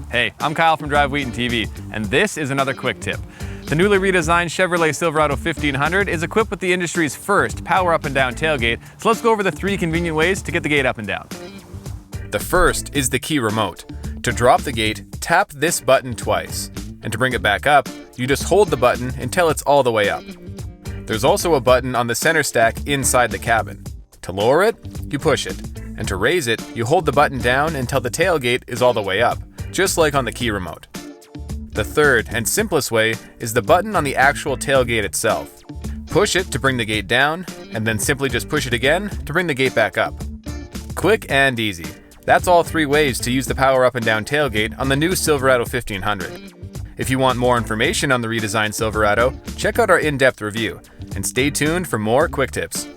Hey, I'm Kyle from Drive Wheaton TV, and this is another quick tip. The newly redesigned Chevrolet Silverado 1500 is equipped with the industry's first power up and down tailgate, so let's go over the 3 convenient ways to get the gate up and down. The first is the key remote. To drop the gate, tap this button twice, and to bring it back up, you just hold the button until it's all the way up. There's also a button on the center stack inside the cabin. To lower it, you push it, and to raise it, you hold the button down until the tailgate is all the way up, just like on the key remote. The third and simplest way is the button on the actual tailgate itself. Push it to bring the gate down, and then simply just push it again to bring the gate back up. Quick and easy. That's all 3 ways to use the power up and down tailgate on the new Silverado 1500. If you want more information on the redesigned Silverado, check out our in-depth review, and stay tuned for more quick tips.